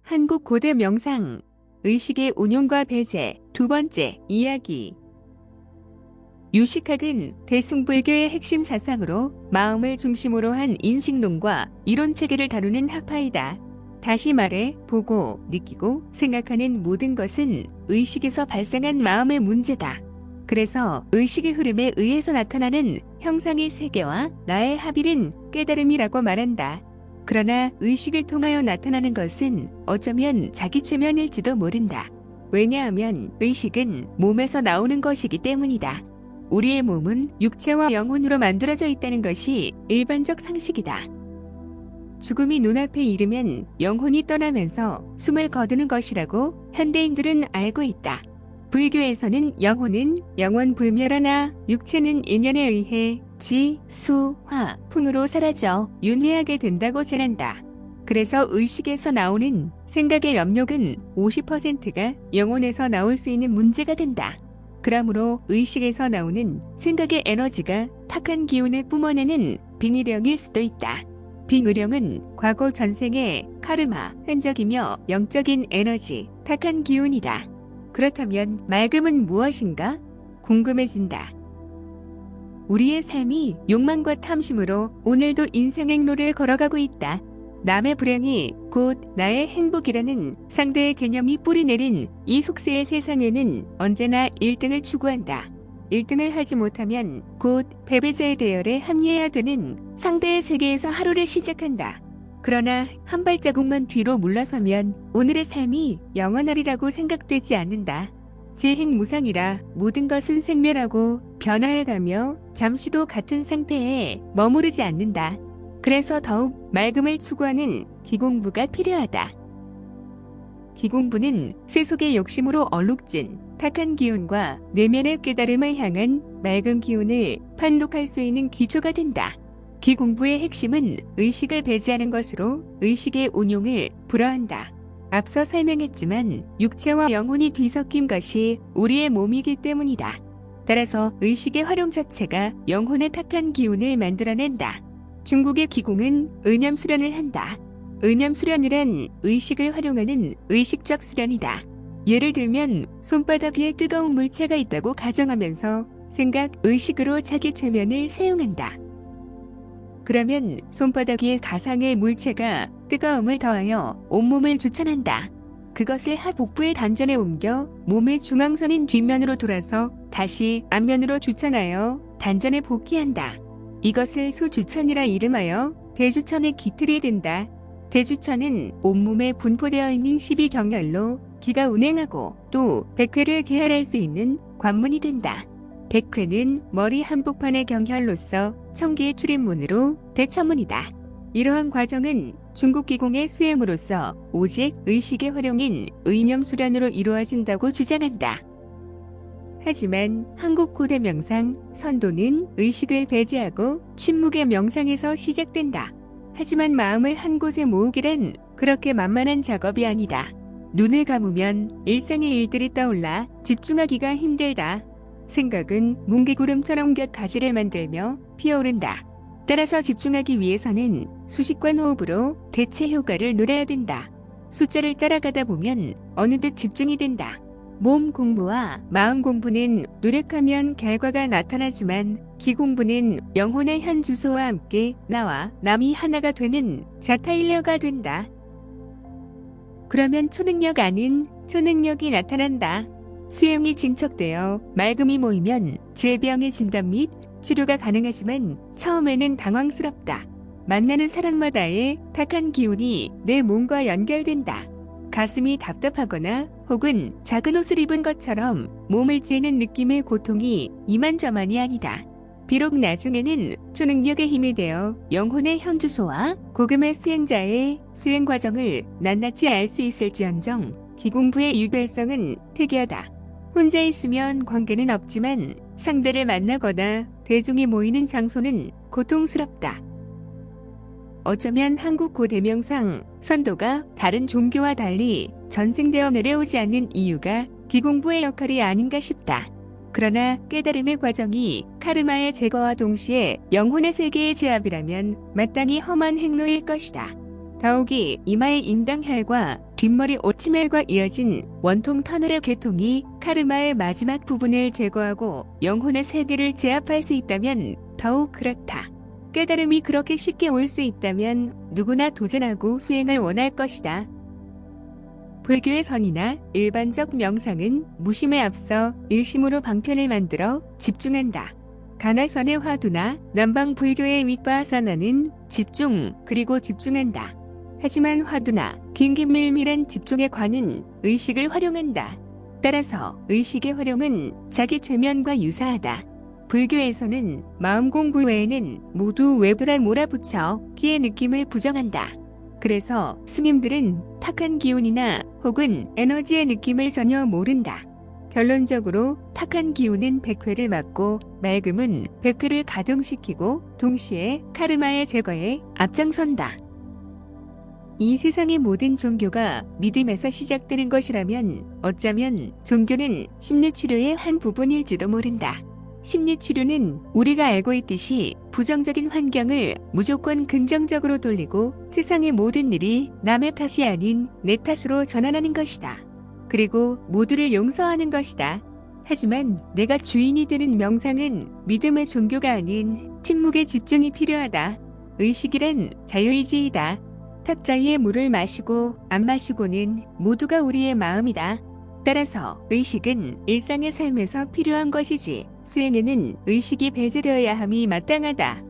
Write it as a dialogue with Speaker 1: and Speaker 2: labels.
Speaker 1: 한국 고대 명상, 의식의 운용과 배제, 두 번째 이야기. 유식학은 대승불교의 핵심 사상으로 마음을 중심으로 한 인식론과 이론체계를 다루는 학파이다. 다시 말해, 보고, 느끼고, 생각하는 모든 것은 의식에서 발생한 마음의 문제다. 그래서 의식의 흐름에 의해서 나타나는 형상의 세계와 나의 합일은 깨달음이라고 말한다. 그러나 의식을 통하여 나타나는 것은 어쩌면 자기 최면일지도 모른다. 왜냐하면 의식은 몸에서 나오는 것이기 때문이다. 우리의 몸은 육체와 영혼으로 만들어져 있다는 것이 일반적 상식이다. 죽음이 눈앞에 이르면 영혼이 떠나면서 숨을 거두는 것이라고 현대인들은 알고 있다. 불교에서는 영혼은 영원불멸하나 육체는 인연에 의해 지, 수, 화, 풍으로 사라져 윤회하게 된다고 전한다. 그래서 의식에서 나오는 생각의 염력은 50%가 영혼에서 나올 수 있는 문제가 된다. 그러므로 의식에서 나오는 생각의 에너지가 탁한 기운을 뿜어내는 빙의령일 수도 있다. 빙의령은 과거 전생의 카르마, 흔적이며 영적인 에너지, 탁한 기운이다. 그렇다면 맑음은 무엇인가? 궁금해진다. 우리의 삶이 욕망과 탐심으로 오늘도 인생 행로를 걸어가고 있다. 남의 불행이 곧 나의 행복이라는 상대의 개념이 뿌리내린 이 속세의 세상에는 언제나 1등을 추구한다. 1등을 하지 못하면 곧 패배자의 대열에 합류해야 되는 상대의 세계에서 하루를 시작한다. 그러나 한 발자국만 뒤로 물러서면 오늘의 삶이 영원하리라고 생각되지 않는다. 재행무상이라 모든 것은 생멸하고 변화해가며 잠시도 같은 상태에 머무르지 않는다. 그래서 더욱 맑음을 추구하는 기공부가 필요하다. 기공부는 세속의 욕심으로 얼룩진 탁한 기운과 내면의 깨달음을 향한 맑은 기운을 판독할 수 있는 기초가 된다. 기공부의 핵심은 의식을 배제하는 것으로 의식의 운용을 불허한다. 앞서 설명했지만 육체와 영혼이 뒤섞인 것이 우리의 몸이기 때문이다. 따라서 의식의 활용 자체가 영혼의 탁한 기운을 만들어낸다. 중국의 기공은 의념수련을 한다. 의념수련이란 의식을 활용하는 의식적 수련이다. 예를 들면 손바닥 위에 뜨거운 물체가 있다고 가정하면서 생각, 의식으로 자기 최면을 사용한다. 그러면 손바닥 위에 가상의 물체가 뜨거움을 더하여 온몸을 주천한다. 그것을 하복부의 단전에 옮겨 몸의 중앙선인 뒷면으로 돌아서 다시 앞면으로 주천하여 단전에 복귀한다. 이것을 수주천이라 이름하여 대주천의 기틀이 된다. 대주천은 온몸에 분포되어 있는 12경혈로 기가 운행하고 또 백회를 계할할 수 있는 관문이 된다. 백회는 머리 한복판의 경혈로서 청기의 출입문으로 대천문이다. 이러한 과정은 중국 기공의 수행으로서 오직 의식의 활용인 의념수련으로 이루어진다고 주장한다. 하지만 한국 고대 명상, 선도는 의식을 배제하고 침묵의 명상에서 시작된다. 하지만 마음을 한 곳에 모으기란 그렇게 만만한 작업이 아니다. 눈을 감으면 일상의 일들이 떠올라 집중하기가 힘들다. 생각은 뭉게구름처럼 곁가지를 만들며 피어오른다. 따라서 집중하기 위해서는 수식관 호흡으로 대체 효과를 누려야 된다. 숫자를 따라가다 보면 어느덧 집중이 된다. 몸 공부와 마음 공부는 노력하면 결과가 나타나지만 기공부는 영혼의 현 주소와 함께 나와 남이 하나가 되는 자타일려가 된다. 그러면 초능력 아닌 초능력이 나타난다. 수용이 진척되어 맑음이 모이면 질병의 진단 및 치료가 가능하지만 처음에는 당황스럽다. 만나는 사람마다의 탁한 기운이 내 몸과 연결된다. 가슴이 답답하거나 혹은 작은 옷을 입은 것처럼 몸을 찌는 느낌의 고통이 이만저만이 아니다. 비록 나중에는 초능력의 힘이 되어 영혼의 현주소와 고금의 수행자의 수행 과정을 낱낱이 알 수 있을지언정 기공부의 유별성은 특이하다. 혼자 있으면 관계는 없지만 상대를 만나거나 대중이 모이는 장소는 고통스럽다. 어쩌면 한국 고대 명상, 선도가 다른 종교와 달리 전승되어 내려오지 않는 이유가 기공부의 역할이 아닌가 싶다. 그러나 깨달음의 과정이 카르마의 제거와 동시에 영혼의 세계의 제압이라면 마땅히 험한 행로일 것이다. 더욱이 이마의 인당혈과 뒷머리 오치멜과 이어진 원통 터널의 계통이 카르마의 마지막 부분을 제거하고 영혼의 세계를 제압할 수 있다면 더욱 그렇다. 깨달음이 그렇게 쉽게 올 수 있다면 누구나 도전하고 수행을 원할 것이다. 불교의 선이나 일반적 명상은 무심에 앞서 일심으로 방편을 만들어 집중한다. 가나선의 화두나 남방 불교의 윗바사나는 집중 그리고 집중한다. 하지만 화두나 긴긴밀밀한 집중의 관은 의식을 활용한다. 따라서 의식의 활용은 자기 최면과 유사하다. 불교에서는 마음 공부 외에는 모두 외부라 몰아붙여 기의 느낌을 부정한다. 그래서 스님들은 탁한 기운이나 혹은 에너지의 느낌을 전혀 모른다. 결론적으로 탁한 기운은 백회를 막고 맑음은 백회를 가동시키고 동시에 카르마의 제거에 앞장선다. 이 세상의 모든 종교가 믿음에서 시작되는 것이라면 어쩌면 종교는 심리치료의 한 부분일지도 모른다. 심리치료는 우리가 알고 있듯이 부정적인 환경을 무조건 긍정적으로 돌리고 세상의 모든 일이 남의 탓이 아닌 내 탓으로 전환하는 것이다. 그리고 모두를 용서하는 것이다. 하지만 내가 주인이 되는 명상은 믿음의 종교가 아닌 침묵의 집중이 필요하다. 의식이란 자유의지이다. 탁자위의 물을 마시고 안 마시고는 모두가 우리의 마음이다. 따라서 의식은 일상의 삶에서 필요한 것이지 수행에는 의식이 배제되어야 함이 마땅하다.